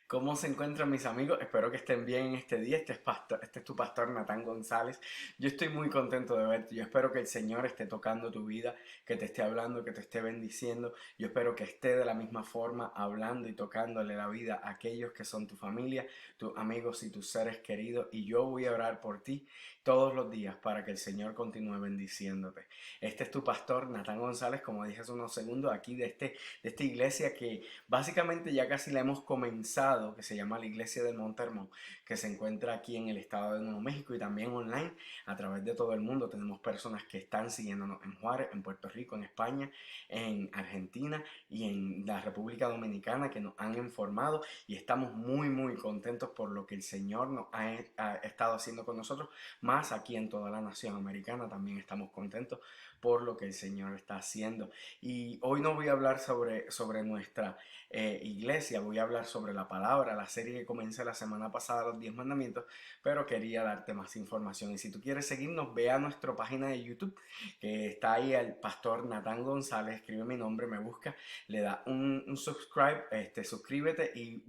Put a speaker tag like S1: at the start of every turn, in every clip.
S1: ¿Cómo se encuentran mis amigos? Espero que estén bien en este día. Este es tu pastor Natán González. Yo estoy muy contento de verte. Yo espero que el Señor esté tocando tu vida, que te esté hablando, que te esté bendiciendo. Yo espero que esté de la misma forma hablando y tocándole la vida a aquellos que son tu familia, tus amigos y tus seres queridos. Y yo voy a orar por ti todos los días para que el Señor continúe bendiciéndote. Este es tu pastor Natán González, como dije hace unos segundos, aquí de esta iglesia que básicamente ya casi la hemos comenzado, que se llama la Iglesia del Monte Hermón, que se encuentra aquí en el estado de Nuevo México y también online a través de todo el mundo. Tenemos personas que están siguiéndonos en Juárez, en Puerto Rico, en España, en Argentina y en la República Dominicana que nos han informado y estamos muy contentos por lo que el Señor ha estado haciendo con nosotros, más aquí en toda la nación americana también estamos contentos por lo que el Señor está haciendo. Y hoy no voy a hablar sobre nuestra iglesia, voy a hablar sobre la palabra, la serie que comencé la semana pasada, los 10 mandamientos, pero quería darte más información. Y si tú quieres seguirnos, ve a nuestra página de YouTube, que está ahí el pastor Natán González, escribe mi nombre, me busca, le da un subscribe, suscríbete y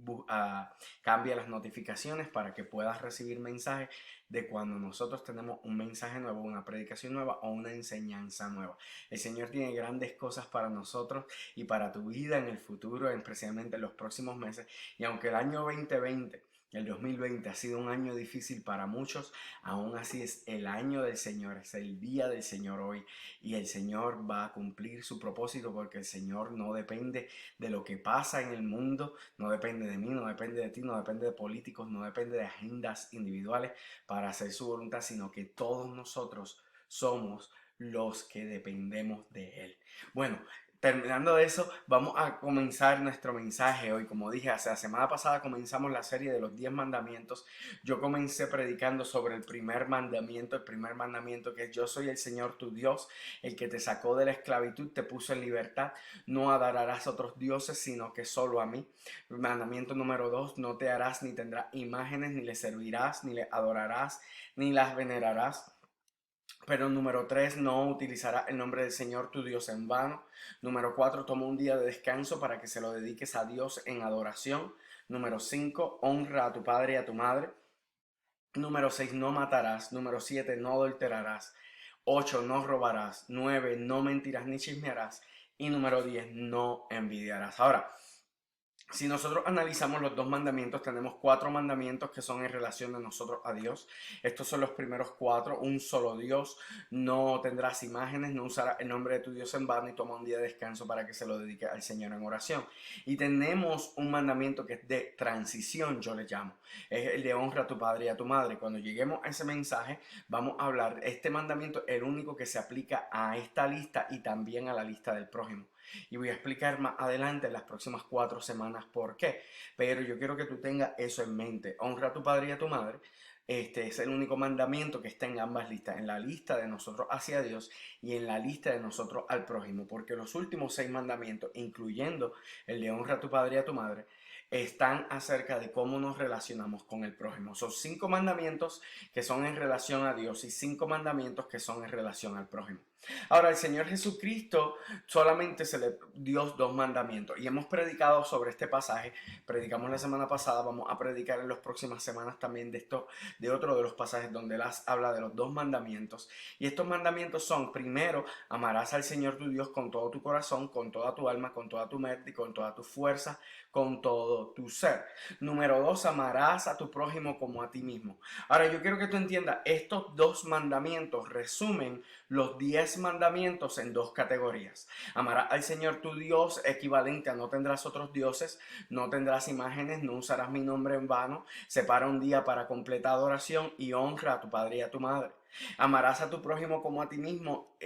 S1: cambia las notificaciones para que puedas recibir mensajes de cuando nosotros tenemos un mensaje nuevo, una predicación nueva o una enseñanza nueva. El Señor tiene grandes cosas para nosotros y para tu vida en el futuro, especialmente en los próximos meses. Y aunque el año 2020, el 2020 ha sido un año difícil para muchos, aún así es el año del Señor, es el día del Señor hoy y el Señor va a cumplir su propósito porque el Señor no depende de lo que pasa en el mundo, no depende de mí, no depende de ti, no depende de políticos, no depende de agendas individuales para hacer su voluntad, sino que todos nosotros somos los que dependemos de Él. Bueno, terminando de eso, vamos a comenzar nuestro mensaje hoy. Como dije, hace la semana pasada comenzamos la serie de los 10 mandamientos. Yo comencé predicando sobre el primer mandamiento que es: yo soy el Señor tu Dios, el que te sacó de la esclavitud, te puso en libertad. No adorarás a otros dioses, sino que solo a mí. Mandamiento número 2: no te harás ni tendrás imágenes, ni le servirás, ni le adorarás, ni las venerarás. Pero número 3, no utilizarás el nombre del Señor tu Dios en vano. Número 4, toma un día de descanso para que se lo dediques a Dios en adoración. Número 5, honra a tu padre y a tu madre. Número 6, no matarás. Número 7, no adulterarás. 8, no robarás. 9, no mentirás ni chismearás. Y número 10, no envidiarás. Ahora, si nosotros analizamos los dos mandamientos, tenemos 4 mandamientos que son en relación de nosotros a Dios. Estos son los primeros 4: un solo Dios, no tendrás imágenes, no usarás el nombre de tu Dios en vano y toma un día de descanso para que se lo dedique al Señor en oración. Y tenemos un mandamiento que es de transición, yo le llamo. Es el de honra a tu padre y a tu madre. Cuando lleguemos a ese mensaje, vamos a hablar, este mandamiento es el único que se aplica a esta lista y también a la lista del prójimo. Y voy a explicar más adelante en las próximas 4 semanas por qué. Pero yo quiero que tú tengas eso en mente. Honra a tu padre y a tu madre. Este es el único mandamiento que está en ambas listas, en la lista de nosotros hacia Dios y en la lista de nosotros al prójimo, porque los últimos 6 mandamientos, incluyendo el de honra a tu padre y a tu madre, están acerca de cómo nos relacionamos con el prójimo. Son 5 mandamientos que son en relación a Dios y 5 mandamientos que son en relación al prójimo. Ahora, el Señor Jesucristo solamente se le dio 2 mandamientos y hemos predicado sobre este pasaje. Predicamos la semana pasada, vamos a predicar en las próximas semanas también de otro de los pasajes donde él habla de los 2 mandamientos. Y estos mandamientos son: primero, amarás al Señor tu Dios con todo tu corazón, con toda tu alma, con toda tu mente y con toda tu fuerza, con todo tu ser. Número 2, amarás a tu prójimo como a ti mismo. Ahora, yo quiero que tú entiendas, estos 2 mandamientos resumen los 10 mandamientos en 2 categorías. Amarás al Señor tu Dios, equivalente a no tendrás otros dioses, no tendrás imágenes, no usarás mi nombre en vano, separa un día para completa adoración y honra a tu padre y a tu madre. Amarás a tu prójimo como a ti mismo,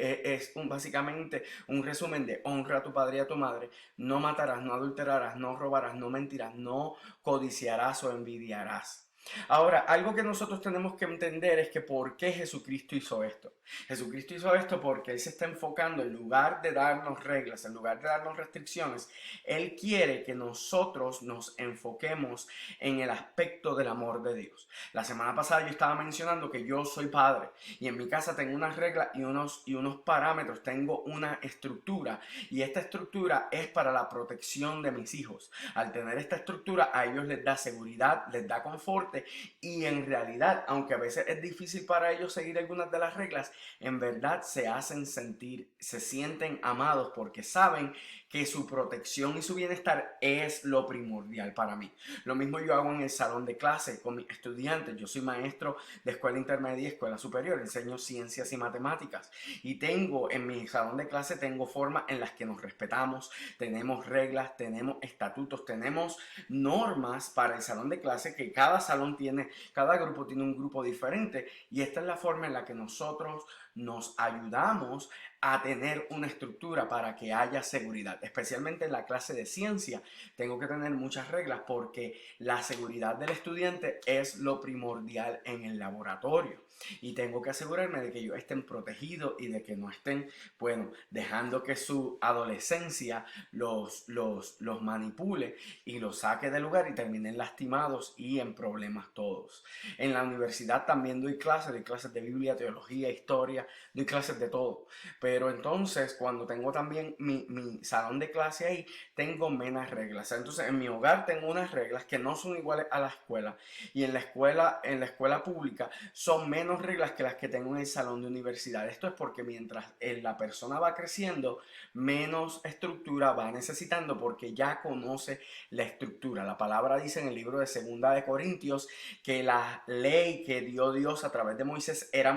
S1: básicamente un resumen de honra a tu padre y a tu madre. No matarás, no adulterarás, no robarás, no mentirás, no codiciarás o envidiarás. Ahora, algo que nosotros tenemos que entender es que por qué Jesucristo hizo esto. Jesucristo hizo esto porque Él se está enfocando, en lugar de darnos reglas, en lugar de darnos restricciones, Él quiere que nosotros nos enfoquemos en el aspecto del amor de Dios. La semana pasada yo estaba mencionando que yo soy padre y en mi casa tengo unas reglas y unos parámetros, tengo una estructura, y esta estructura es para la protección de mis hijos. Al tener esta estructura a ellos les da seguridad, les da confort, y en realidad, aunque a veces es difícil para ellos seguir algunas de las reglas, en verdad se hacen sentir, se sienten amados porque saben que su protección y su bienestar es lo primordial para mí. Lo mismo yo hago en el salón de clase con mis estudiantes. Yo soy maestro de escuela intermedia y escuela superior, enseño ciencias y matemáticas, y tengo en mi salón de clase tengo formas en las que nos respetamos, tenemos reglas, tenemos estatutos, tenemos normas para el salón de clase, que cada salón tiene, cada grupo tiene un grupo diferente, y esta es la forma en la que nosotros nos ayudamos a tener una estructura para que haya seguridad. Especialmente en la clase de ciencia tengo que tener muchas reglas porque la seguridad del estudiante es lo primordial en el laboratorio, y tengo que asegurarme de que ellos estén protegidos y de que no estén, bueno, dejando que su adolescencia los manipule y los saque del lugar y terminen lastimados y en problemas todos. En la universidad también doy clases de Biblia, teología, historia, doy clases de todo. Pero entonces, cuando tengo también mi salón de clase ahí, tengo menos reglas. Entonces, en mi hogar tengo unas reglas que no son iguales a la escuela. Y en la escuela pública son menos reglas que las que tengo en el salón de universidad. Esto es porque mientras la persona va creciendo, menos estructura va necesitando porque ya conoce la estructura. La palabra dice en el libro de Segunda de Corintios que la ley que dio Dios a través de Moisés era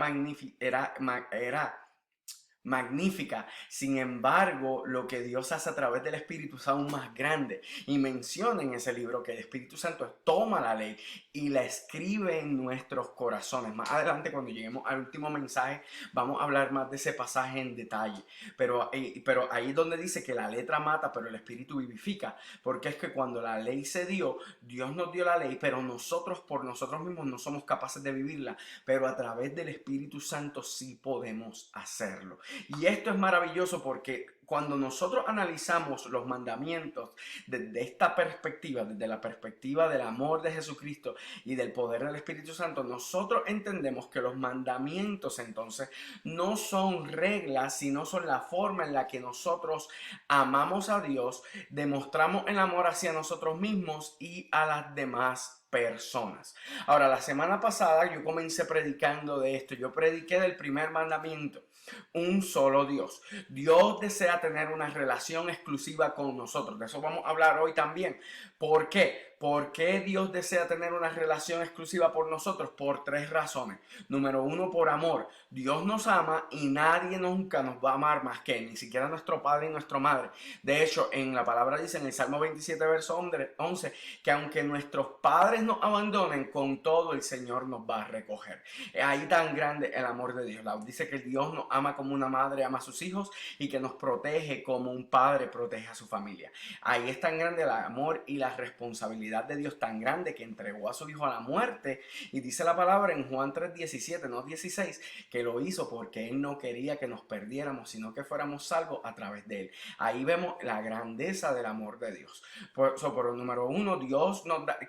S1: magnífica. Sin embargo, lo que Dios hace a través del Espíritu es aún más grande. Y menciona en ese libro que el Espíritu Santo toma la ley y la escribe en nuestros corazones. Más adelante, cuando lleguemos al último mensaje, vamos a hablar más de ese pasaje en detalle. Pero ahí es donde dice que la letra mata, pero el Espíritu vivifica. Porque es que cuando la ley se dio, Dios nos dio la ley, pero nosotros por nosotros mismos no somos capaces de vivirla. Pero a través del Espíritu Santo sí podemos hacerlo. Y esto es maravilloso porque cuando nosotros analizamos los mandamientos desde esta perspectiva, desde la perspectiva del amor de Jesucristo y del poder del Espíritu Santo, nosotros entendemos que los mandamientos entonces no son reglas, sino son la forma en la que nosotros amamos a Dios, demostramos el amor hacia nosotros mismos y a las demás personas. Ahora, la semana pasada yo comencé predicando de esto. Yo prediqué del primer mandamiento: un solo Dios. Dios desea tener una relación exclusiva con nosotros. De eso vamos a hablar hoy también. ¿Por qué? ¿Por qué Dios desea tener una relación exclusiva por nosotros? Por tres razones. Número uno, por amor. Dios nos ama y nadie nunca nos va a amar más que Él, ni siquiera nuestro padre y nuestra madre. De hecho, en la palabra dice en el Salmo 27, verso 11, que aunque nuestros padres nos abandonen, con todo el Señor nos va a recoger. Ahí tan grande el amor de Dios. Dice que Dios nos ama como una madre ama a sus hijos y que nos protege como un padre protege a su familia. Ahí es tan grande el amor y la responsabilidad de Dios, tan grande que entregó a su hijo a la muerte. Y dice la palabra en Juan 3:17, no 16, que lo hizo porque Él no quería que nos perdiéramos, sino que fuéramos salvos a través de Él. Ahí vemos la grandeza del amor de Dios. Por el número uno, Dios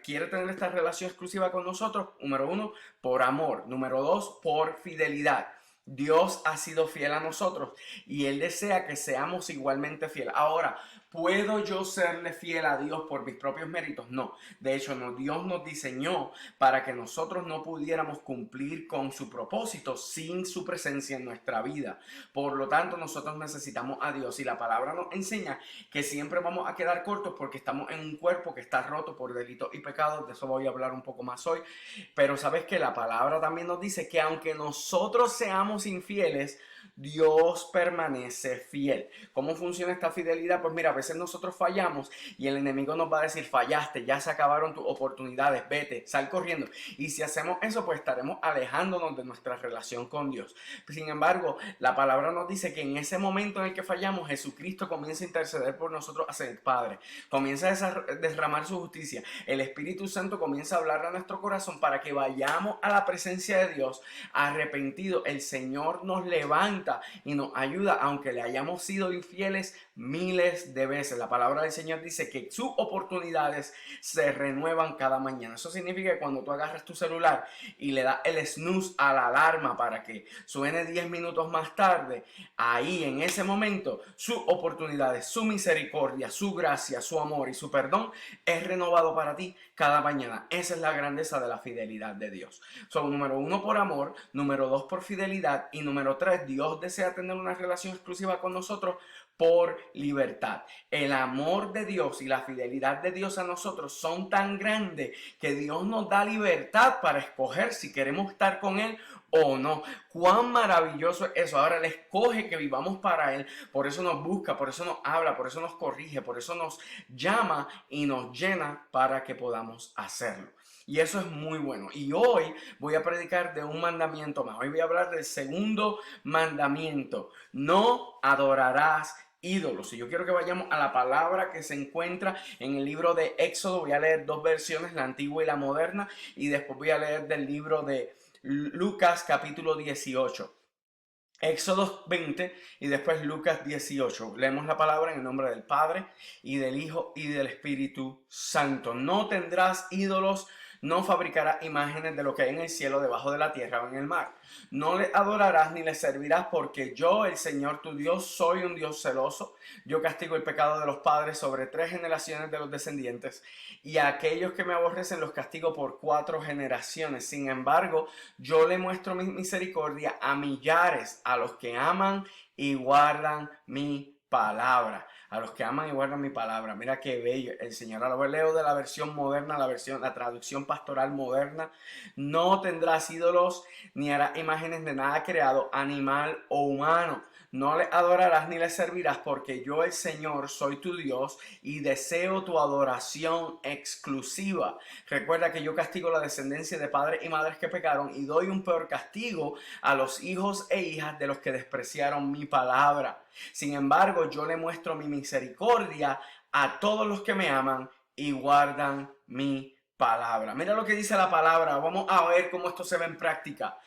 S1: quiere tener esta relación exclusiva con nosotros. Número uno, por amor. Número dos, por fidelidad. Dios ha sido fiel a nosotros y Él desea que seamos igualmente fieles. Ahora, ¿puedo yo serle fiel a Dios por mis propios méritos? No. De hecho, no. Dios nos diseñó para que nosotros no pudiéramos cumplir con su propósito sin su presencia en nuestra vida. Por lo tanto, nosotros necesitamos a Dios, y la palabra nos enseña que siempre vamos a quedar cortos porque estamos en un cuerpo que está roto por delitos y pecados. De eso voy a hablar un poco más hoy. Pero sabes que la palabra también nos dice que aunque nosotros seamos infieles, Dios permanece fiel. ¿Cómo funciona esta fidelidad? Pues mira, a veces nosotros fallamos y el enemigo nos va a decir, fallaste, ya se acabaron tus oportunidades, vete, sal corriendo. Y si hacemos eso, pues estaremos alejándonos de nuestra relación con Dios. Sin embargo, la palabra nos dice que en ese momento en el que fallamos, Jesucristo comienza a interceder por nosotros hacia el Padre. Comienza a derramar su justicia. El Espíritu Santo comienza a hablar a nuestro corazón para que vayamos a la presencia de Dios arrepentidos. El Señor nos levanta y nos ayuda, aunque le hayamos sido infieles miles de veces. La palabra del Señor dice que sus oportunidades se renuevan cada mañana. Eso significa que cuando tú agarras tu celular y le das el snooze a la alarma para que suene 10 minutos más tarde, ahí en ese momento sus oportunidades, su misericordia, su gracia, su amor y su perdón es renovado para ti cada mañana. Esa es la grandeza de la fidelidad de Dios. Son número 1 por amor, número 2 por fidelidad y número 3, Dios desea tener una relación exclusiva con nosotros por libertad. El amor de Dios y la fidelidad de Dios a nosotros son tan grandes que Dios nos da libertad para escoger si queremos estar con Él o no. Cuán maravilloso es eso. Ahora Él escoge que vivamos para Él. Por eso nos busca, por eso nos habla, por eso nos corrige, por eso nos llama y nos llena para que podamos hacerlo. Y eso es muy bueno. Y hoy voy a predicar de un mandamiento más. Hoy voy a hablar del segundo mandamiento. No adorarás ídolos. Y yo quiero que vayamos a la palabra que se encuentra en el libro de Éxodo. Voy a leer dos versiones, la antigua y la moderna. Y después voy a leer del libro de Lucas capítulo 18. Éxodo 20 y después Lucas 18. Leemos la palabra en el nombre del Padre y del Hijo y del Espíritu Santo. No tendrás ídolos, no fabricarás imágenes de lo que hay en el cielo, debajo de la tierra o en el mar. No le adorarás ni le servirás, porque yo, el Señor tu Dios, soy un Dios celoso. Yo castigo el pecado de los padres sobre 3 generaciones de los descendientes, y a aquellos que me aborrecen los castigo por 4 generaciones. Sin embargo, yo le muestro mi misericordia a millares, a los que aman y guardan mi palabra. A los que aman y guardan mi palabra. Mira qué bello el Señor. Ahora leo de la versión moderna, la traducción pastoral moderna. No tendrás ídolos ni harás imágenes de nada creado, animal o humano. No le adorarás ni le servirás, porque yo, el Señor, soy tu Dios y deseo tu adoración exclusiva. Recuerda que yo castigo la descendencia de padres y madres que pecaron y doy un peor castigo a los hijos e hijas de los que despreciaron mi palabra. Sin embargo, yo le muestro mi misericordia a todos los que me aman y guardan mi palabra. Mira lo que dice la palabra. Vamos a ver cómo esto se ve en práctica.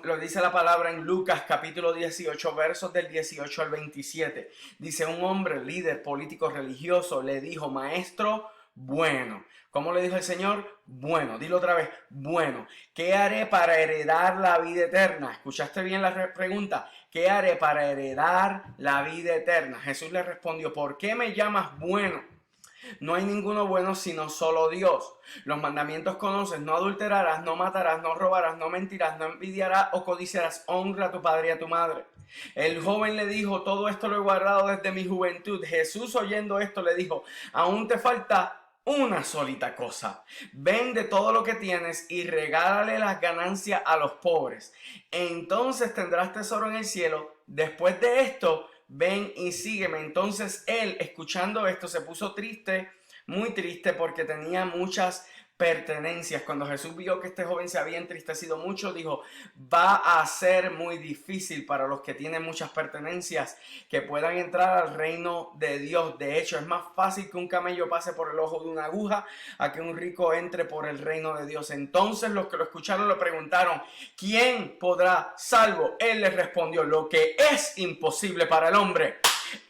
S1: Lo dice la palabra en Lucas capítulo 18, versos del 18 al 27. Dice: un hombre, líder político religioso, le dijo: maestro bueno. ¿Cómo le dijo el Señor? Bueno. Dilo otra vez: bueno. ¿Qué haré para heredar la vida eterna? ¿Escuchaste bien la pregunta? ¿Qué haré para heredar la vida eterna? Jesús le respondió: ¿por qué me llamas bueno? No hay ninguno bueno sino solo Dios. Los mandamientos conoces: no adulterarás, no matarás, no robarás, no mentirás, no envidiarás o codiciarás, honra a tu padre y a tu madre. El joven le dijo: todo esto lo he guardado desde mi juventud. Jesús, oyendo esto, le dijo: aún te falta una solita cosa. Vende todo lo que tienes y regálale las ganancias a los pobres. Entonces tendrás tesoro en el cielo. Después de esto, ven y sígueme. Entonces él, escuchando esto, se puso triste, muy triste, porque tenía muchas pertenencias. Cuando Jesús vio que este joven se había entristecido mucho, dijo: va a ser muy difícil para los que tienen muchas pertenencias que puedan entrar al reino de Dios. De hecho, es más fácil que un camello pase por el ojo de una aguja a que un rico entre por el reino de Dios. Entonces los que lo escucharon le preguntaron: ¿quién podrá salvo? Él les respondió: lo que es imposible para el hombre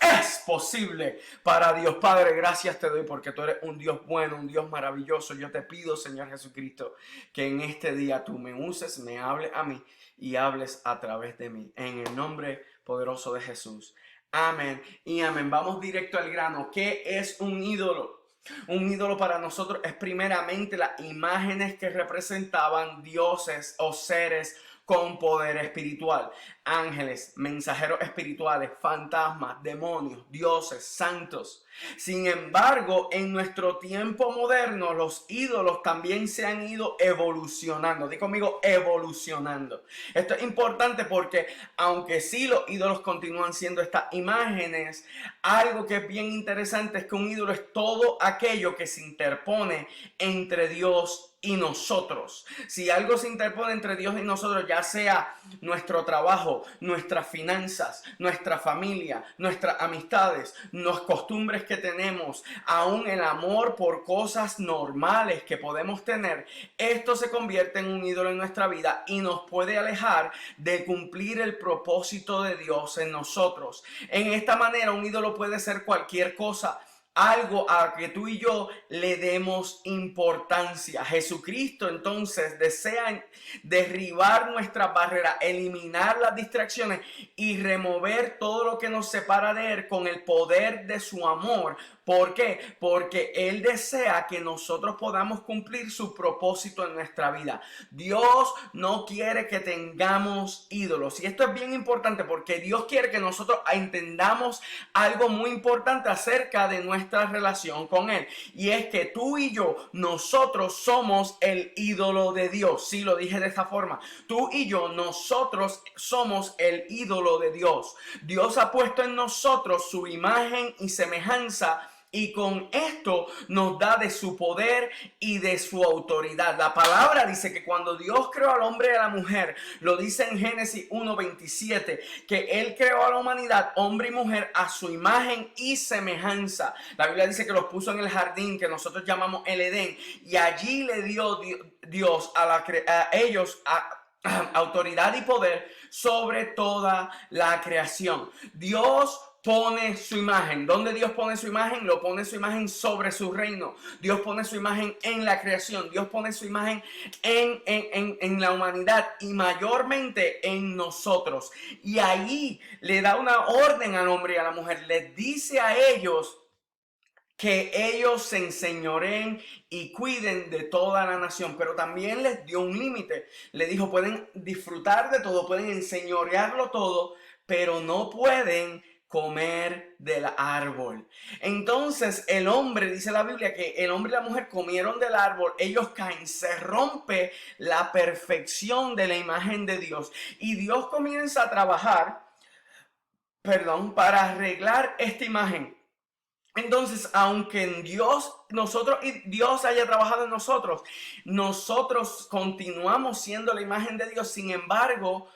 S1: es posible para Dios. Padre, gracias te doy porque tú eres un Dios bueno, un Dios maravilloso. Yo te pido, Señor Jesucristo, que en este día tú me uses, me hables a mí y hables a través de mí. En el nombre poderoso de Jesús. Amén y amén. Vamos directo al grano. ¿Qué es un ídolo? Un ídolo para nosotros es primeramente las imágenes que representaban dioses o seres con poder espiritual. ángeles, mensajeros espirituales, fantasmas, demonios, dioses, santos. Sin embargo, en nuestro tiempo moderno, los ídolos también se han ido evolucionando. Di conmigo, evolucionando. Esto es importante porque, aunque sí los ídolos continúan siendo estas imágenes, algo que es bien interesante es que un ídolo es todo aquello que se interpone entre Dios y nosotros. Si algo se interpone entre Dios y nosotros, ya sea nuestro trabajo, nuestras finanzas, nuestra familia, nuestras amistades, las costumbres que tenemos, aún el amor por cosas normales que podemos tener, esto se convierte en un ídolo en nuestra vida y nos puede alejar de cumplir el propósito de Dios en nosotros. En esta manera, un ídolo puede ser cualquier cosa, algo a que tú y yo le demos importancia. Jesucristo entonces desea derribar nuestras barreras, eliminar las distracciones y remover todo lo que nos separa de Él con el poder de su amor. ¿Por qué? Porque Él desea que nosotros podamos cumplir su propósito en nuestra vida. Dios no quiere que tengamos ídolos. Y esto es bien importante porque Dios quiere que nosotros entendamos algo muy importante acerca de nuestra relación con Él. Y es que tú y yo, nosotros somos el ídolo de Dios. Sí, lo dije de esta forma. Tú y yo, nosotros somos el ídolo de Dios. Dios ha puesto en nosotros su imagen y semejanza, y con esto nos da de su poder y de su autoridad. La palabra dice que cuando Dios creó al hombre y a la mujer, lo dice en Génesis 1:27, que Él creó a la humanidad, hombre y mujer, a su imagen y semejanza. La Biblia dice que los puso en el jardín que nosotros llamamos el Edén, y allí le dio Dios a ellos autoridad y poder sobre toda la creación. Dios pone su imagen. ¿Dónde Dios pone su imagen? Lo pone su imagen sobre su reino. Dios pone su imagen en la creación. Dios pone su imagen en la humanidad y mayormente en nosotros. Y ahí le da una orden al hombre y a la mujer. Les dice a ellos que ellos se enseñoreen y cuiden de toda la nación, pero también les dio un límite. Le dijo, pueden disfrutar de todo, pueden enseñorearlo todo, pero no pueden comer del árbol. Entonces el hombre, dice la Biblia, que el hombre y la mujer comieron del árbol, ellos caen, se rompe la perfección de la imagen de Dios y Dios comienza a trabajar, para arreglar esta imagen. Entonces, aunque en Dios haya trabajado en nosotros, nosotros continuamos siendo la imagen de Dios. Sin embargo,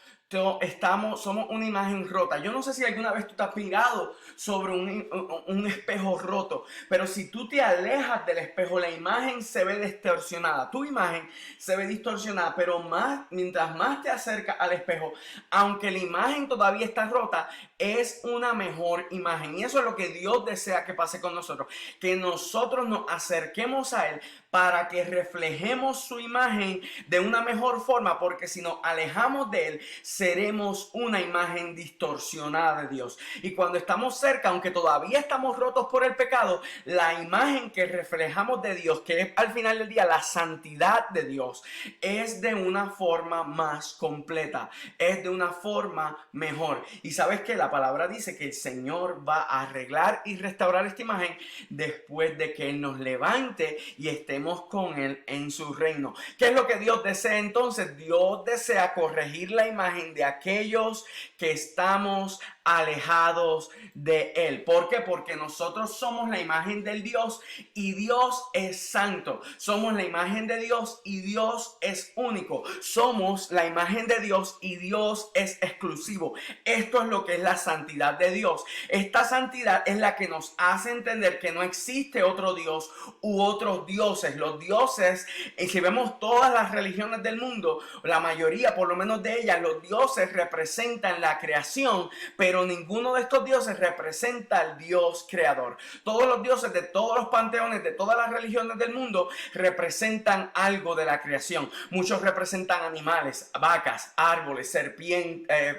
S1: somos una imagen rota. Yo no sé si alguna vez tú te has mirado sobre un espejo roto, pero si tú te alejas del espejo, la imagen se ve distorsionada. Tu imagen se ve distorsionada, pero mientras más te acercas al espejo, aunque la imagen todavía está rota, es una mejor imagen. Y eso es lo que Dios desea que pase con nosotros, que nosotros nos acerquemos a Él para que reflejemos su imagen de una mejor forma, porque si nos alejamos de Él, seremos una imagen distorsionada de Dios. Y cuando estamos cerca, aunque todavía estamos rotos por el pecado, la imagen que reflejamos de Dios, que es al final del día la santidad de Dios, es de una forma más completa, es de una forma mejor. Y sabes que la palabra dice que el Señor va a arreglar y restaurar esta imagen después de que Él nos levante y estemos con Él en su reino. ¿Qué es lo que Dios desea entonces? Dios desea corregir la imagen de aquellos que estamos alejados de Él. ¿Por qué? Porque nosotros somos la imagen del Dios y Dios es santo. Somos la imagen de Dios y Dios es único. Somos la imagen de Dios y Dios es exclusivo. Esto es lo que es la santidad de Dios. Esta santidad es la que nos hace entender que no existe otro Dios u otros dioses. Los dioses, si vemos todas las religiones del mundo, la mayoría, por lo menos de ellas, los dioses representan la creación, pero pero ninguno de estos dioses representa al Dios creador. Todos los dioses de todos los panteones, de todas las religiones del mundo, representan algo de la creación. Muchos representan animales, vacas, árboles, serpientes,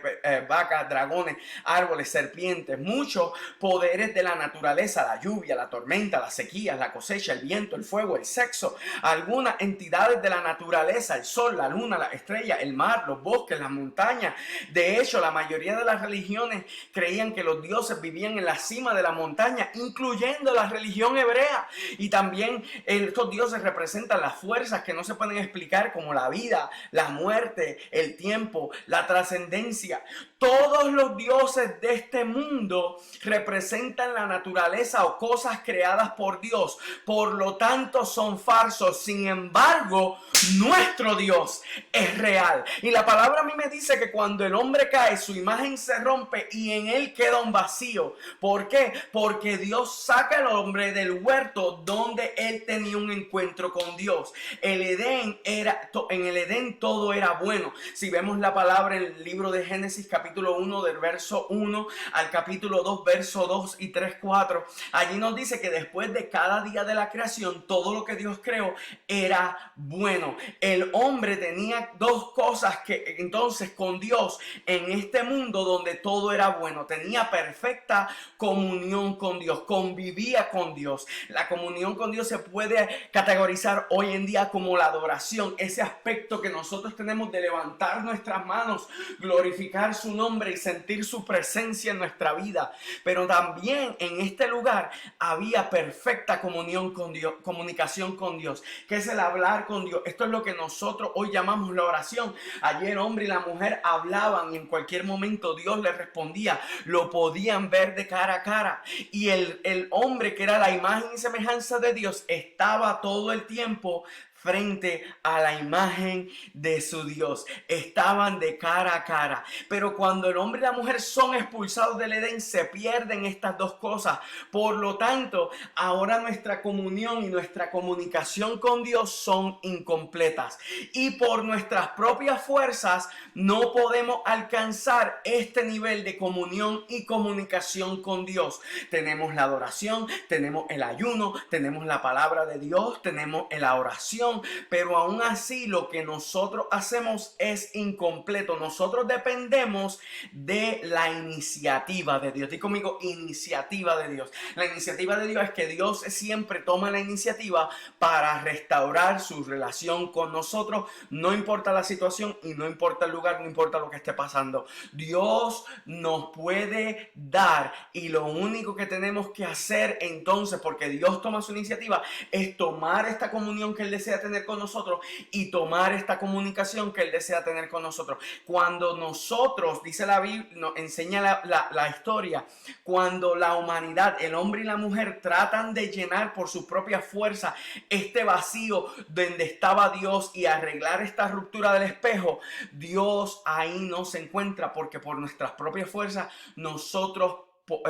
S1: vacas, dragones, árboles, serpientes, muchos poderes de la naturaleza, la lluvia, la tormenta, las sequías, la cosecha, el viento, el fuego, el sexo, algunas entidades de la naturaleza, el sol, la luna, la estrella, el mar, los bosques, las montañas. De hecho, la mayoría de las religiones creían que los dioses vivían en la cima de la montaña, incluyendo la religión hebrea. Y también estos dioses representan las fuerzas que no se pueden explicar, como la vida, la muerte, el tiempo, la trascendencia. Todos los dioses de este mundo representan la naturaleza o cosas creadas por Dios. Por lo tanto, son falsos. Sin embargo, nuestro Dios es real. Y la palabra a mí me dice que cuando el hombre cae, su imagen se rompe y en él queda un vacío. ¿Por qué? Porque Dios saca al hombre del huerto donde él tenía un encuentro con Dios. En el Edén todo era bueno. Si vemos la palabra en el libro de Génesis capítulo 1 del verso 1 al capítulo 2 verso 2 y 3, 4, allí nos dice que después de cada día de la creación, todo lo que Dios creó era bueno. El hombre tenía dos cosas que entonces con Dios en este mundo donde todo era bueno. Tenía perfecta comunión con Dios, convivía con Dios. La comunión con Dios se puede categorizar hoy en día como la adoración, ese aspecto que nosotros tenemos de levantar nuestras manos, glorificar su nombre y sentir su presencia en nuestra vida. Pero también en este lugar había perfecta comunión con Dios, comunicación con Dios, que es el hablar con Dios. Esto es lo que nosotros hoy llamamos la oración. Ayer el hombre y la mujer hablaban y en cualquier momento Dios les respondía. Lo podían ver de cara a cara. Y el hombre, que era la imagen y semejanza de Dios, estaba todo el tiempo frente a la imagen de su Dios. Estaban de cara a cara. Pero cuando el hombre y la mujer son expulsados del Edén, se pierden estas dos cosas. Por lo tanto, ahora nuestra comunión y nuestra comunicación con Dios son incompletas. Y por nuestras propias fuerzas no podemos alcanzar este nivel de comunión y comunicación con Dios. Tenemos la adoración, tenemos el ayuno, tenemos la palabra de Dios, tenemos la oración, pero aún así lo que nosotros hacemos es incompleto. Nosotros dependemos de la iniciativa de Dios. Dí conmigo, iniciativa de Dios. La iniciativa de Dios es que Dios siempre toma la iniciativa para restaurar su relación con nosotros. No importa la situación y no importa el lugar, no importa lo que esté pasando. Dios nos puede dar, y lo único que tenemos que hacer entonces, porque Dios toma su iniciativa, es tomar esta comunión que Él desea tener con nosotros y tomar esta comunicación que Él desea tener con nosotros. Cuando nosotros, dice la Biblia, nos enseña la historia, cuando la humanidad, el hombre y la mujer, tratan de llenar por su propia fuerza este vacío donde estaba Dios y arreglar esta ruptura del espejo, Dios ahí no se encuentra, porque por nuestras propias fuerzas nosotros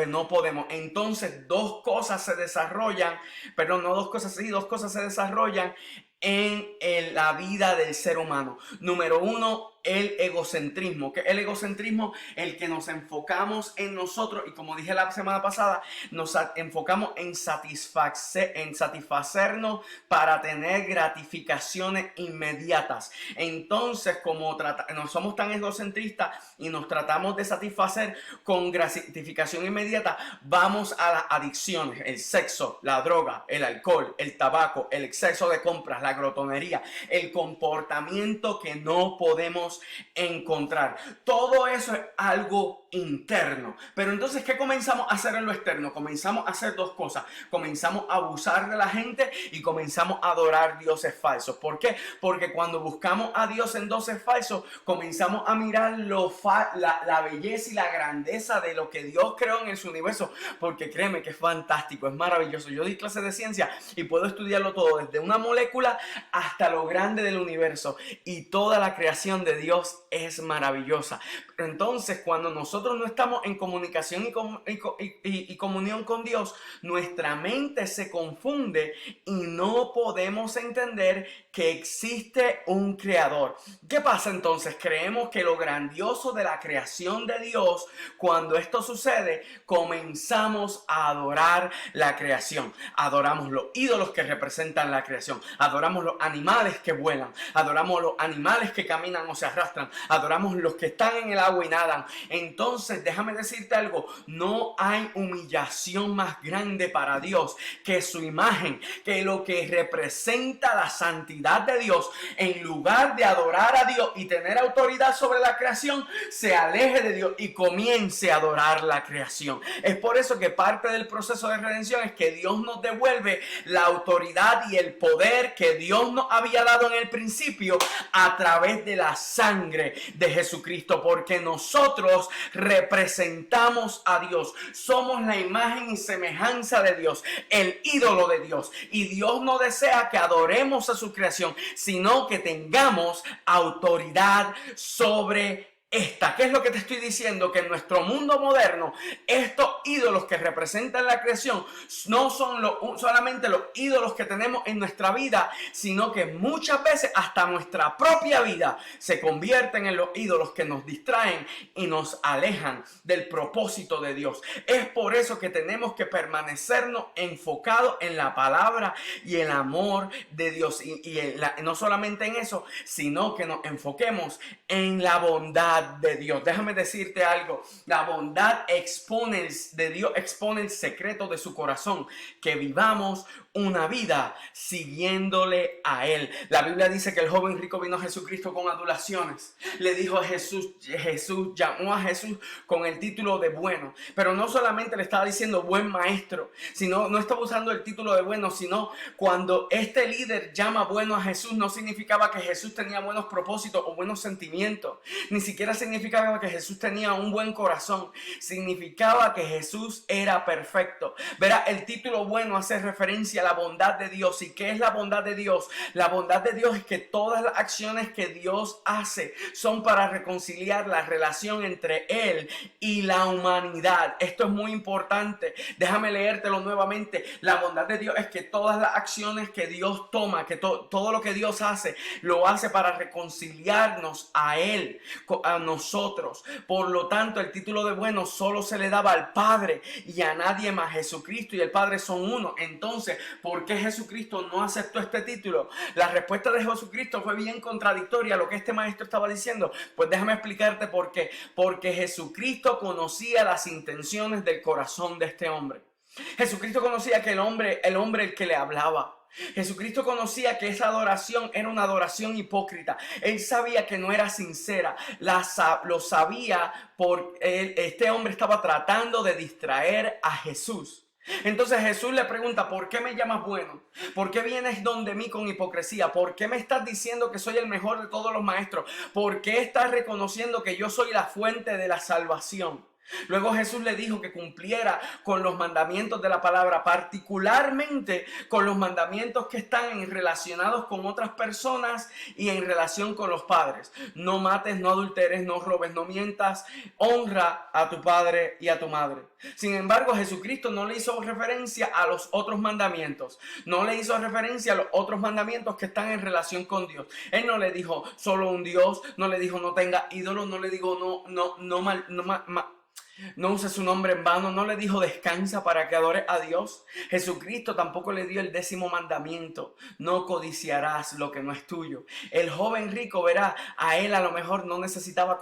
S1: no podemos. Entonces dos cosas se desarrollan, perdón, no dos cosas, sí, dos cosas se desarrollan en la vida del ser humano. Número uno, el egocentrismo. ¿Qué es el egocentrismo? El que nos enfocamos en nosotros, y como dije la semana pasada, nos enfocamos en satisfacernos para tener gratificaciones inmediatas. Entonces, como no somos tan egocentristas y nos tratamos de satisfacer con gratificación inmediata, vamos a las adicciones: el sexo, la droga, el alcohol, el tabaco, el exceso de compras, la glotonería, el comportamiento que no podemos encontrar. Todo eso es algo interno. Pero entonces, ¿qué comenzamos a hacer en lo externo? Comenzamos a hacer dos cosas. Comenzamos a abusar de la gente y comenzamos a adorar dioses falsos. ¿Por qué? Porque cuando buscamos a Dios en dioses falsos, comenzamos a mirar la belleza y la grandeza de lo que Dios creó en su universo. Porque créeme que es fantástico, es maravilloso. Yo di clases de ciencia y puedo estudiarlo todo, desde una molécula hasta lo grande del universo. Y toda la creación de Dios es maravillosa. Pero entonces, cuando nosotros nosotros no estamos en comunicación y comunión con Dios, nuestra mente se confunde y no podemos entender que existe un creador. ¿Qué pasa entonces? Creemos que lo grandioso de la creación de Dios, cuando esto sucede, comenzamos a adorar la creación. Adoramos los ídolos que representan la creación. Adoramos los animales que vuelan. Adoramos los animales que caminan o se arrastran. Adoramos los que están en el agua y nadan. Entonces, déjame decirte algo. No hay humillación más grande para Dios que su imagen, que lo que representa la santidad de Dios. En lugar de adorar a Dios y tener autoridad sobre la creación, se aleje de Dios y comience a adorar la creación. Es por eso que parte del proceso de redención es que Dios nos devuelve la autoridad y el poder que Dios nos había dado en el principio a través de la sangre de Jesucristo, porque nosotros representamos a Dios, somos la imagen y semejanza de Dios, el ídolo de Dios, y Dios no desea que adoremos a su creación, sino que tengamos autoridad sobre esta. ¿Qué es lo que te estoy diciendo? Que en nuestro mundo moderno, estos ídolos que representan la creación no son solamente los ídolos que tenemos en nuestra vida, sino que muchas veces hasta nuestra propia vida se convierten en los ídolos que nos distraen y nos alejan del propósito de Dios. Es por eso que tenemos que permanecernos enfocados en la palabra y el amor de Dios. No solamente en eso, sino que nos enfoquemos en la bondad de Dios. Déjame decirte algo. La bondad de Dios expone el secreto de su corazón. Que vivamos una vida siguiéndole a Él. La Biblia dice que el joven rico vino a Jesucristo con adulaciones. Le dijo a Jesús, llamó a Jesús con el título de bueno. Pero no solamente le estaba diciendo buen maestro, sino no estaba usando el título de bueno, sino cuando este líder llama bueno a Jesús, no significaba que Jesús tenía buenos propósitos o buenos sentimientos. Ni siquiera significaba que Jesús tenía un buen corazón. Significaba que Jesús era perfecto. Verá, el título bueno hace referencia a la bondad de Dios. ¿Y qué es la bondad de Dios? La bondad de Dios es que todas las acciones que Dios hace son para reconciliar la relación entre Él y la humanidad. Esto es muy importante. Déjame leértelo nuevamente. La bondad de Dios es que todas las acciones que Dios toma, que todo lo que Dios hace, lo hace para reconciliarnos a Él, a nosotros. Por lo tanto, el título de bueno solo se le daba al Padre y a nadie más. Jesucristo y el Padre son uno. Entonces, ¿por qué Jesucristo no aceptó este título? La respuesta de Jesucristo fue bien contradictoria a lo que este maestro estaba diciendo. Pues déjame explicarte por qué. Porque Jesucristo conocía las intenciones del corazón de este hombre. Jesucristo conocía que el hombre el que le hablaba. Jesucristo conocía que esa adoración era una adoración hipócrita. Él sabía que no era sincera. Lo sabía porque este hombre estaba tratando de distraer a Jesús. Entonces Jesús le pregunta: ¿por qué me llamas bueno? ¿Por qué vienes donde mí con hipocresía? ¿Por qué me estás diciendo que soy el mejor de todos los maestros? ¿Por qué estás reconociendo que yo soy la fuente de la salvación? Luego Jesús le dijo que cumpliera con los mandamientos de la palabra, particularmente con los mandamientos que están relacionados con otras personas y en relación con los padres. No mates, no adulteres, no robes, no mientas, honra a tu padre y a tu madre. Sin embargo, Jesucristo no le hizo referencia a los otros mandamientos. No le hizo referencia a los otros mandamientos que están en relación con Dios. Él no le dijo solo un Dios, no le dijo no tenga ídolos, no le dijo no use su nombre en vano, no le dijo descansa para que adores a Dios. Jesucristo tampoco le dio el 10º mandamiento: no codiciarás lo que no es tuyo. El joven rico, verá, a él a lo mejor no necesitaba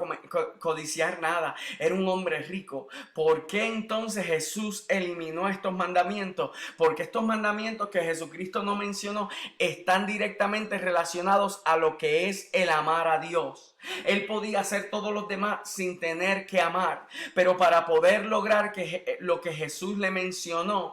S1: codiciar nada, era un hombre rico. ¿Por qué entonces Jesús eliminó estos mandamientos? Porque estos mandamientos que Jesucristo no mencionó están directamente relacionados a lo que es el amar a Dios. Él podía hacer todos los demás sin tener que amar, pero para poder lograr que lo que Jesús le mencionó,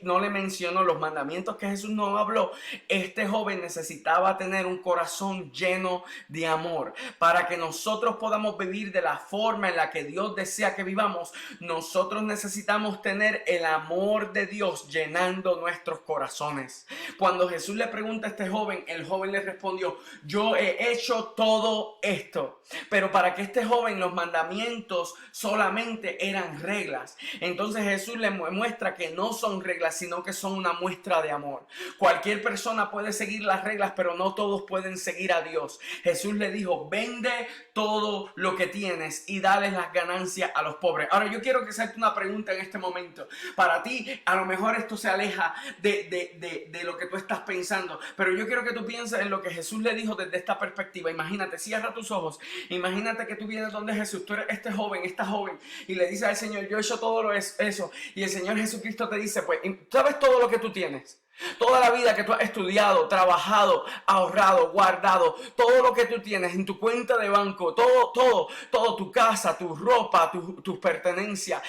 S1: no le mencionó los mandamientos que Jesús no habló. Este joven necesitaba tener un corazón lleno de amor. Para que nosotros podamos vivir de la forma en la que Dios desea que vivamos, nosotros necesitamos tener el amor de Dios llenando nuestros corazones. Cuando Jesús le pregunta a este joven, el joven le respondió: yo he hecho todo esto esto. Pero para que este joven, los mandamientos solamente eran reglas. Entonces Jesús le muestra que no son reglas, sino que son una muestra de amor. Cualquier persona puede seguir las reglas, pero no todos pueden seguir a Dios. Jesús le dijo, vende todo lo que tienes y dale las ganancias a los pobres. Ahora yo quiero que hacerte una pregunta en este momento. Para ti, a lo mejor esto se aleja de lo que tú estás pensando, pero yo quiero que tú pienses en lo que Jesús le dijo desde esta perspectiva. Imagínate, cierra tus ojos, imagínate que tú vienes donde Jesús, tú eres esta joven, y le dices al Señor, yo he hecho todo eso, y el Señor Jesucristo te dice, pues, ¿sabes todo lo que tú tienes? Toda la vida que tú has estudiado, trabajado, ahorrado, guardado, todo lo que tú tienes en tu cuenta de banco, todo, tu casa, tu ropa, tus pertenencias.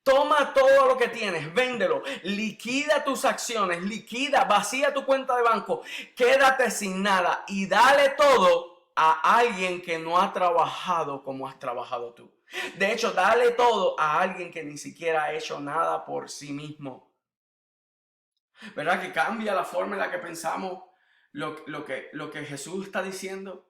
S1: Toma todo lo que tienes, véndelo, liquida tus acciones, vacía tu cuenta de banco, quédate sin nada y dale todo a alguien que no ha trabajado como has trabajado tú. De hecho, dale todo a alguien que ni siquiera ha hecho nada por sí mismo. ¿Verdad que cambia la forma en la que pensamos lo que Jesús está diciendo?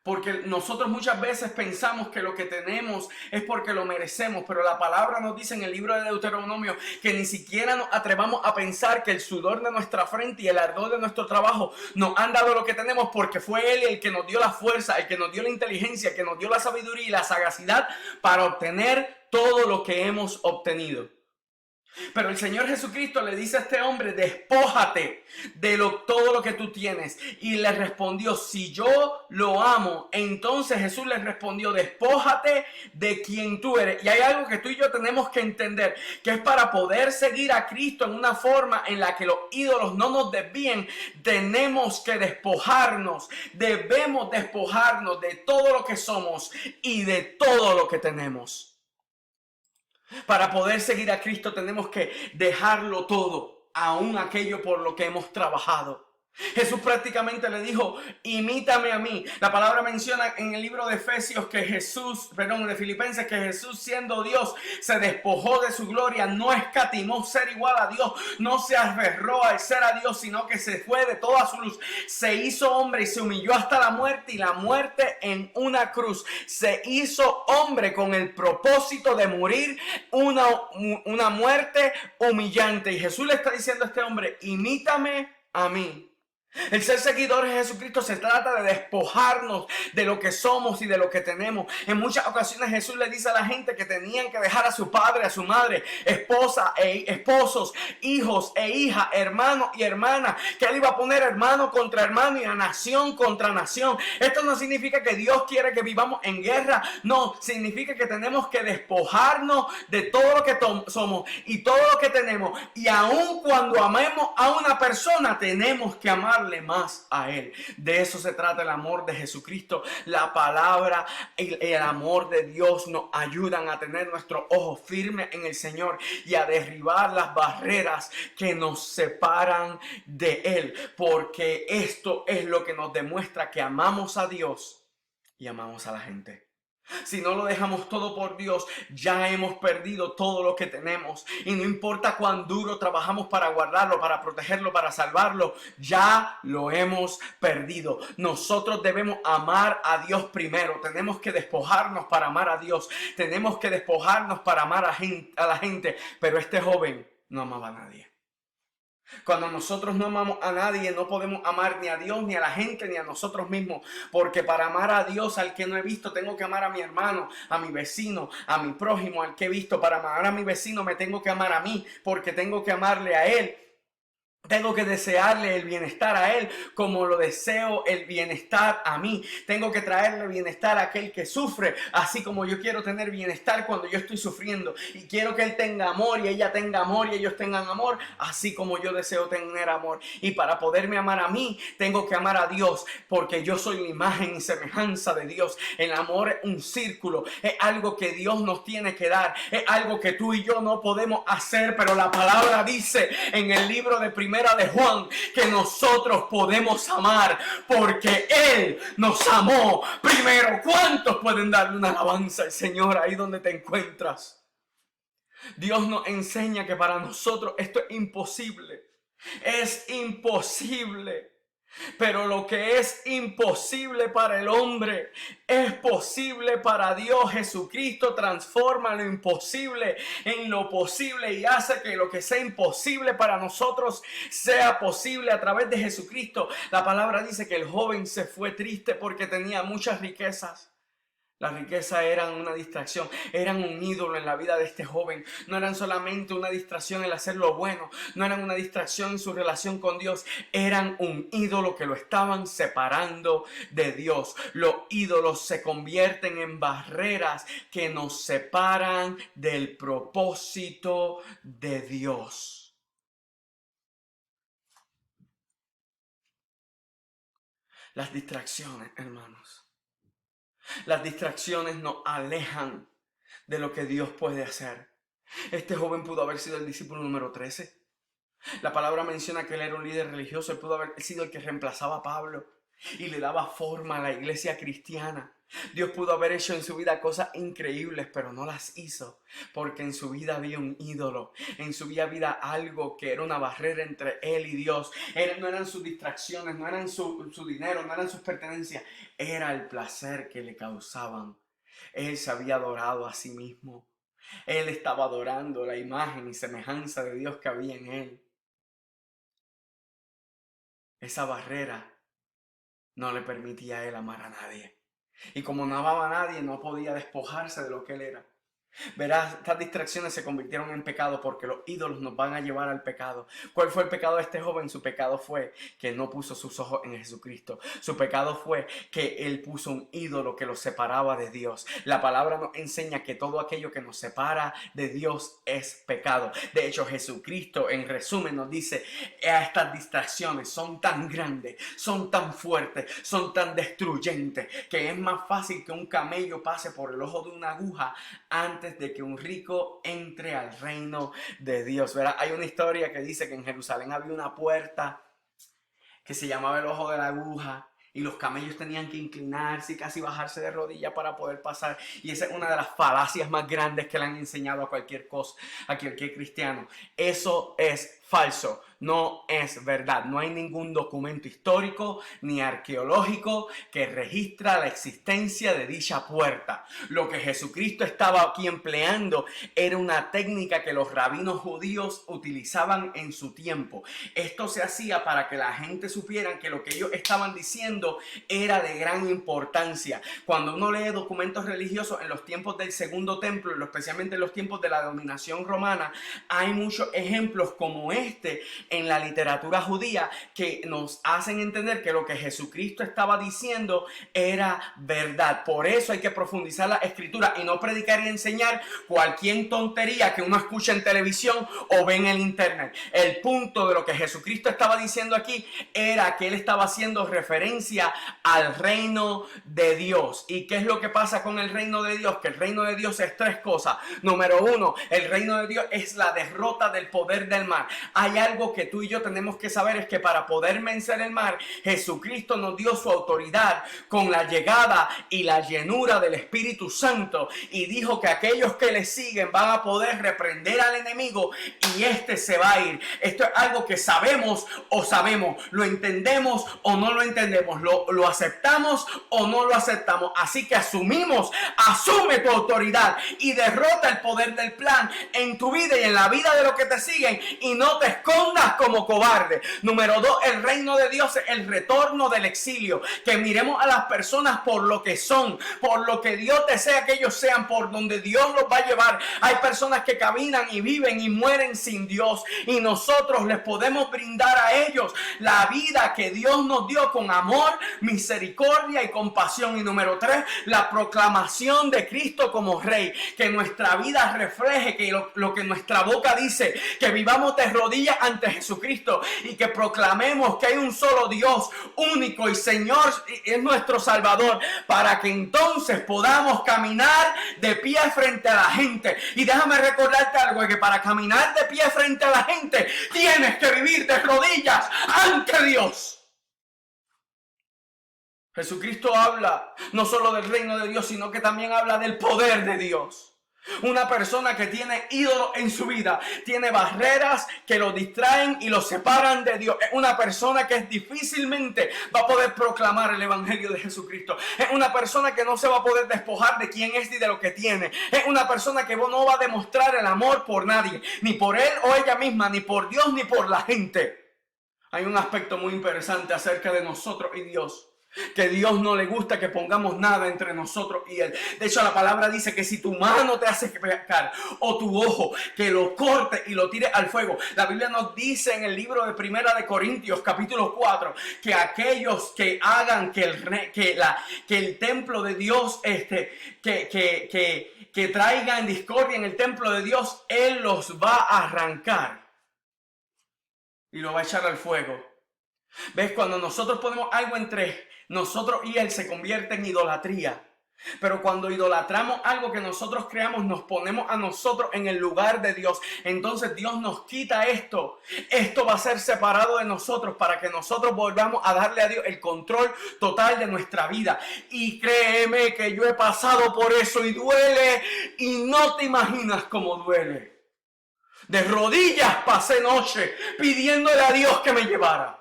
S1: Porque nosotros muchas veces pensamos que lo que tenemos es porque lo merecemos, pero la palabra nos dice en el libro de Deuteronomio que ni siquiera nos atrevamos a pensar que el sudor de nuestra frente y el ardor de nuestro trabajo nos han dado lo que tenemos, porque fue Él el que nos dio la fuerza, el que nos dio la inteligencia, el que nos dio la sabiduría y la sagacidad para obtener todo lo que hemos obtenido. Pero el Señor Jesucristo le dice a este hombre, despójate de todo lo que tú tienes. Y le respondió, si yo lo amo, entonces Jesús le respondió, despójate de quien tú eres. Y hay algo que tú y yo tenemos que entender, que es para poder seguir a Cristo en una forma en la que los ídolos no nos desvíen, tenemos que despojarnos, debemos despojarnos de todo lo que somos y de todo lo que tenemos. Para poder seguir a Cristo tenemos que dejarlo todo, aún aquello por lo que hemos trabajado. Jesús prácticamente le dijo, imítame a mí. La palabra menciona en el libro de Efesios que de Filipenses, que Jesús siendo Dios se despojó de su gloria, no escatimó ser igual a Dios, no se aferró al ser a Dios, sino que se fue de toda su luz, se hizo hombre y se humilló hasta la muerte, y la muerte en una cruz. Se hizo hombre con el propósito de morir una muerte humillante. Y Jesús le está diciendo a este hombre, imítame a mí. El ser seguidores de Jesucristo se trata de despojarnos de lo que somos y de lo que tenemos. En muchas ocasiones Jesús le dice a la gente que tenían que dejar a su padre, a su madre, esposa e esposos, hijos e hijas, hermanos y hermanas, que Él iba a poner hermano contra hermano y a nación contra nación. Esto no significa que Dios quiere que vivamos en guerra, no, significa que tenemos que despojarnos de todo lo que somos y todo lo que tenemos. Y aun cuando amemos a una persona, tenemos que amarle más a Él. De eso se trata el amor de Jesucristo. La palabra y el amor de Dios nos ayudan a tener nuestros ojos firmes en el Señor y a derribar las barreras que nos separan de Él, porque esto es lo que nos demuestra que amamos a Dios y amamos a la gente. Si no lo dejamos todo por Dios, ya hemos perdido todo lo que tenemos. Y no importa cuán duro trabajamos para guardarlo, para protegerlo, para salvarlo, ya lo hemos perdido. Nosotros debemos amar a Dios primero. Tenemos que despojarnos para amar a Dios. Tenemos que despojarnos para amar a la gente. Pero este joven no amaba a nadie. Cuando nosotros no amamos a nadie, no podemos amar ni a Dios, ni a la gente, ni a nosotros mismos. Porque para amar a Dios, al que no he visto, tengo que amar a mi hermano, a mi vecino, a mi prójimo, al que he visto. Para amar a mi vecino me tengo que amar a mí, porque tengo que amarle a él. Tengo que desearle el bienestar a Él como lo deseo el bienestar a mí. Tengo que traerle bienestar a aquel que sufre, así como yo quiero tener bienestar cuando yo estoy sufriendo. Y quiero que Él tenga amor y ella tenga amor y ellos tengan amor, así como yo deseo tener amor. Y para poderme amar a mí, tengo que amar a Dios, porque yo soy la imagen y semejanza de Dios. El amor es un círculo, es algo que Dios nos tiene que dar, es algo que tú y yo no podemos hacer, pero la palabra dice en el libro de Primera de Juan que nosotros podemos amar porque Él nos amó primero. ¿Cuántos pueden darle una alabanza al Señor ahí donde te encuentras? Dios nos enseña que para nosotros esto es imposible. Es imposible. Pero lo que es imposible para el hombre es posible para Dios. Jesucristo transforma lo imposible en lo posible y hace que lo que sea imposible para nosotros sea posible a través de Jesucristo. La palabra dice que el joven se fue triste porque tenía muchas riquezas. Las riquezas eran una distracción, eran un ídolo en la vida de este joven. No eran solamente una distracción en hacer lo bueno, no eran una distracción en su relación con Dios, eran un ídolo que lo estaban separando de Dios. Los ídolos se convierten en barreras que nos separan del propósito de Dios. Las distracciones, hermanos. Las distracciones nos alejan de lo que Dios puede hacer. Este joven pudo haber sido el discípulo número 13. La palabra menciona que él era un líder religioso. Él pudo haber sido el que reemplazaba a Pablo y le daba forma a la iglesia cristiana. Dios pudo haber hecho en su vida cosas increíbles, pero no las hizo porque en su vida había un ídolo. En su vida había algo que era una barrera entre él y Dios. No eran sus distracciones, no eran su dinero, no eran sus pertenencias. Era el placer que le causaban. Él se había adorado a sí mismo. Él estaba adorando la imagen y semejanza de Dios que había en él. Esa barrera no le permitía a él amar a nadie. Y como no amaba a nadie, no podía despojarse de lo que él era. Verás, estas distracciones se convirtieron en pecado porque los ídolos nos van a llevar al pecado. ¿Cuál fue el pecado de este joven? Su pecado fue que no puso sus ojos en Jesucristo. Su pecado fue que él puso un ídolo que lo separaba de Dios. La palabra nos enseña que todo aquello que nos separa de Dios es pecado. De hecho, Jesucristo en resumen nos dice, estas distracciones son tan grandes, son tan fuertes, son tan destruyentes, que es más fácil que un camello pase por el ojo de una aguja antes de que un rico entre al reino de Dios. ¿Verdad? Hay una historia que dice que en Jerusalén había una puerta que se llamaba el ojo de la aguja y los camellos tenían que inclinarse y casi bajarse de rodillas para poder pasar. Y esa es una de las falacias más grandes que le han enseñado a cualquier cristiano. Eso es falso. No es verdad. No hay ningún documento histórico ni arqueológico que registra la existencia de dicha puerta. Lo que Jesucristo estaba aquí empleando era una técnica que los rabinos judíos utilizaban en su tiempo. Esto se hacía para que la gente supiera que lo que ellos estaban diciendo era de gran importancia. Cuando uno lee documentos religiosos en los tiempos del Segundo Templo, especialmente en los tiempos de la dominación romana, hay muchos ejemplos como este en la literatura judía que nos hacen entender que lo que Jesucristo estaba diciendo era verdad. Por eso hay que profundizar la escritura y no predicar y enseñar cualquier tontería que uno escucha en televisión o ve en el internet. El punto de lo que Jesucristo estaba diciendo aquí era que él estaba haciendo referencia al reino de Dios. ¿Y qué es lo que pasa con el reino de Dios? Que el reino de Dios es tres cosas. Número uno, el reino de Dios es la derrota del poder del mal. Hay algo que tú y yo tenemos que saber, es que para poder vencer el mal, Jesucristo nos dio su autoridad con la llegada y la llenura del Espíritu Santo, y dijo que aquellos que le siguen van a poder reprender al enemigo y este se va a ir. Esto es algo que sabemos o sabemos, lo entendemos o no lo entendemos, lo aceptamos o no lo aceptamos. Así que asume tu autoridad y derrota el poder del plan en tu vida y en la vida de los que te siguen, y no te escondas como cobarde. Número 2, el reino de Dios es el retorno del exilio. Que miremos a las personas por lo que son, por lo que Dios desea que ellos sean, por donde Dios los va a llevar. Hay personas que caminan y viven y mueren sin Dios, y nosotros les podemos brindar a ellos la vida que Dios nos dio con amor, misericordia y compasión. Y número 3, la proclamación de Cristo como Rey. Que nuestra vida refleje que lo que nuestra boca dice, que vivamos de rodillas ante Jesucristo y que proclamemos que hay un solo Dios único y Señor, es nuestro Salvador, para que entonces podamos caminar de pie frente a la gente. Y déjame recordarte algo, que para caminar de pie frente a la gente tienes que vivir de rodillas ante Dios. Jesucristo habla no solo del reino de Dios, sino que también habla del poder de Dios. Una persona que tiene ídolos en su vida, tiene barreras que lo distraen y lo separan de Dios. Es una persona que difícilmente va a poder proclamar el evangelio de Jesucristo. Es una persona que no se va a poder despojar de quién es ni de lo que tiene. Es una persona que no va a demostrar el amor por nadie, ni por él o ella misma, ni por Dios ni por la gente. Hay un aspecto muy interesante acerca de nosotros y Dios. Que Dios no le gusta que pongamos nada entre nosotros y Él. De hecho, la palabra dice que si tu mano te hace pecar o tu ojo, que lo corte y lo tire al fuego. La Biblia nos dice en el libro de Primera de Corintios, capítulo 4, que aquellos que hagan que el templo de Dios, que traigan discordia en el templo de Dios, Él los va a arrancar y lo va a echar al fuego. ¿Ves? Cuando nosotros ponemos algo entre nosotros y Él, se convierte en idolatría. Pero cuando idolatramos algo que nosotros creamos, nos ponemos a nosotros en el lugar de Dios. Entonces Dios nos quita esto. Esto va a ser separado de nosotros para que nosotros volvamos a darle a Dios el control total de nuestra vida. Y créeme que yo he pasado por eso y duele. Y no te imaginas cómo duele. De rodillas pasé noche pidiéndole a Dios que me llevara.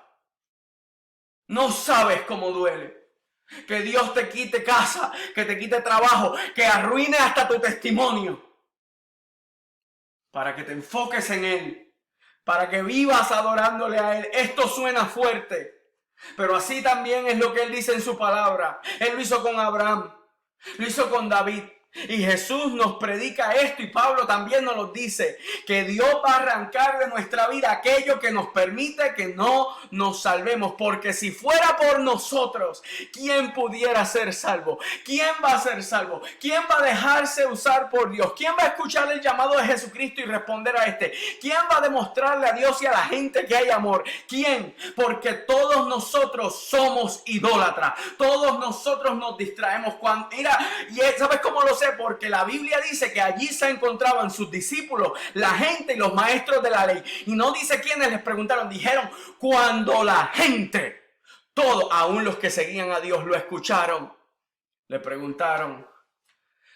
S1: No sabes cómo duele. Que Dios te quite casa, que te quite trabajo, que arruine hasta tu testimonio. Para que te enfoques en Él. Para que vivas adorándole a Él. Esto suena fuerte. Pero así también es lo que Él dice en su palabra. Él lo hizo con Abraham. Lo hizo con David. Y Jesús nos predica esto y Pablo también nos lo dice, que Dios va a arrancar de nuestra vida aquello que nos permite que no nos salvemos, porque si fuera por nosotros, ¿quién pudiera ser salvo? ¿Quién va a ser salvo? ¿Quién va a dejarse usar por Dios? ¿Quién va a escuchar el llamado de Jesucristo y responder a este? ¿Quién va a demostrarle a Dios y a la gente que hay amor? ¿Quién? Porque todos nosotros somos idólatras, todos nosotros nos distraemos. Mira, y ¿sabes cómo lo sé? Porque la Biblia dice que allí se encontraban sus discípulos, la gente y los maestros de la ley. Y no dice quiénes les preguntaron, dijeron cuando la gente, todos, aún los que seguían a Dios, lo escucharon, le preguntaron.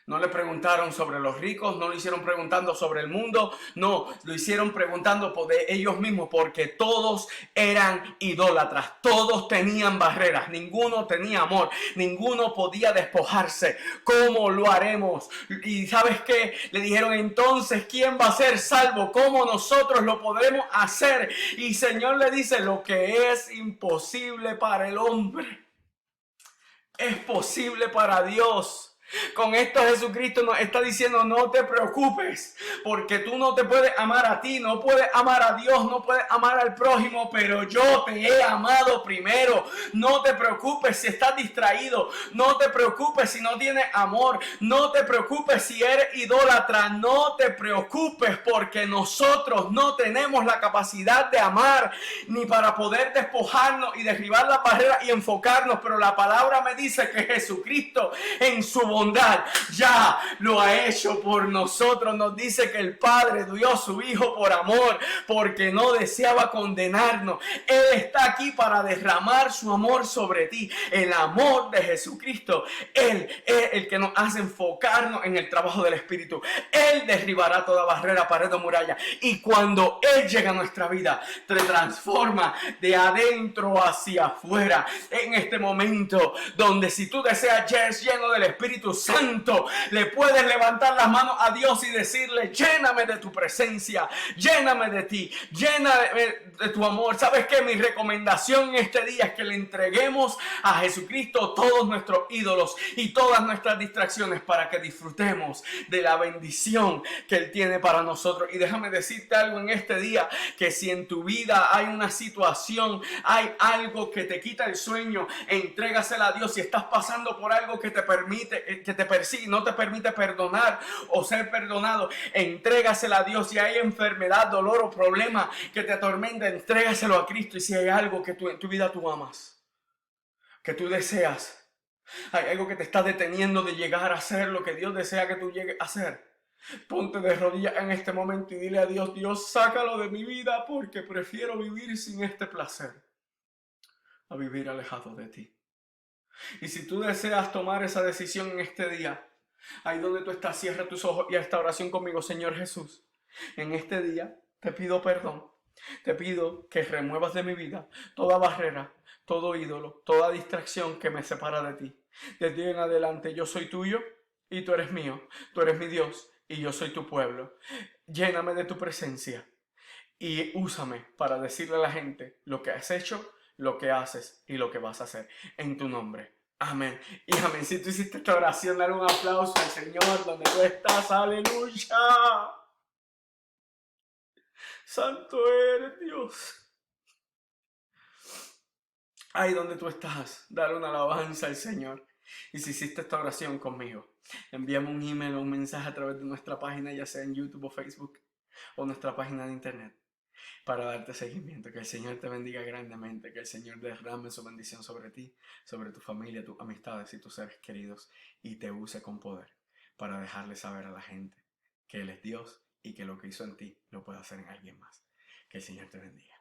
S1: No le preguntaron sobre los ricos, no lo hicieron preguntando sobre el mundo, no, lo hicieron preguntando por ellos mismos, porque todos eran idólatras, todos tenían barreras, ninguno tenía amor, ninguno podía despojarse. ¿Cómo lo haremos? Y ¿sabes qué? Le dijeron, entonces, ¿quién va a ser salvo? ¿Cómo nosotros lo podemos hacer? Y el Señor le dice, lo que es imposible para el hombre, es posible para Dios. Con esto Jesucristo nos está diciendo, no te preocupes, porque tú no te puedes amar a ti, no puedes amar a Dios, no puedes amar al prójimo, pero yo te he amado primero. No te preocupes si estás distraído, no te preocupes si no tienes amor, no te preocupes si eres idólatra, no te preocupes, porque nosotros no tenemos la capacidad de amar, ni para poder despojarnos y derribar la barrera y enfocarnos, pero la palabra me dice que Jesucristo en su bondad ya lo ha hecho por nosotros. Nos dice que el Padre dio a su Hijo por amor, porque no deseaba condenarnos. Él está aquí para derramar su amor sobre ti. El amor de Jesucristo, Él es el que nos hace enfocarnos en el trabajo del Espíritu. Él derribará toda barrera, pared o muralla, y cuando Él llega a nuestra vida, te transforma de adentro hacia afuera. En este momento donde, si tú deseas ser lleno del Espíritu Santo, le puedes levantar las manos a Dios y decirle, lléname de tu presencia, lléname de ti, lléname de tu amor. ¿Sabes qué? Mi recomendación en este día es que le entreguemos a Jesucristo todos nuestros ídolos y todas nuestras distracciones para que disfrutemos de la bendición que Él tiene para nosotros. Y déjame decirte algo en este día, que si en tu vida hay una situación, hay algo que te quita el sueño, entrégasela a Dios. Si estás pasando por algo que te permite, que te persigue, no te permite perdonar o ser perdonado, entrégasela a Dios. Si hay enfermedad, dolor o problema que te atormenta, entrégaselo a Cristo. Y si hay algo que en tu vida tú amas, que tú deseas, hay algo que te está deteniendo de llegar a hacer lo que Dios desea que tú llegues a hacer, ponte de rodillas en este momento y dile a Dios, Dios, sácalo de mi vida, porque prefiero vivir sin este placer a vivir alejado de ti. Y si tú deseas tomar esa decisión en este día, Ahí donde tú estás, cierra tus ojos y esta oración conmigo, Señor Jesús. En este día te pido perdón. Te pido que remuevas de mi vida toda barrera, todo ídolo, toda distracción que me separa de ti. Desde hoy en adelante yo soy tuyo y tú eres mío. Tú eres mi Dios y yo soy tu pueblo. Lléname de tu presencia y úsame para decirle a la gente lo que has hecho, lo que haces y lo que vas a hacer en tu nombre. Amén. Y amén. Si tú hiciste esta oración, dale un aplauso al Señor donde tú estás. Aleluya. Santo eres Dios. Ahí donde tú estás, dale una alabanza al Señor. Y si hiciste esta oración conmigo, envíame un email o un mensaje a través de nuestra página, ya sea en YouTube o Facebook, o nuestra página de internet, para darte seguimiento. Que el Señor te bendiga grandemente, que el Señor derrame su bendición sobre ti, sobre tu familia, tus amistades y tus seres queridos, y te use con poder para dejarle saber a la gente que Él es Dios y que lo que hizo en ti lo puede hacer en alguien más. Que el Señor te bendiga.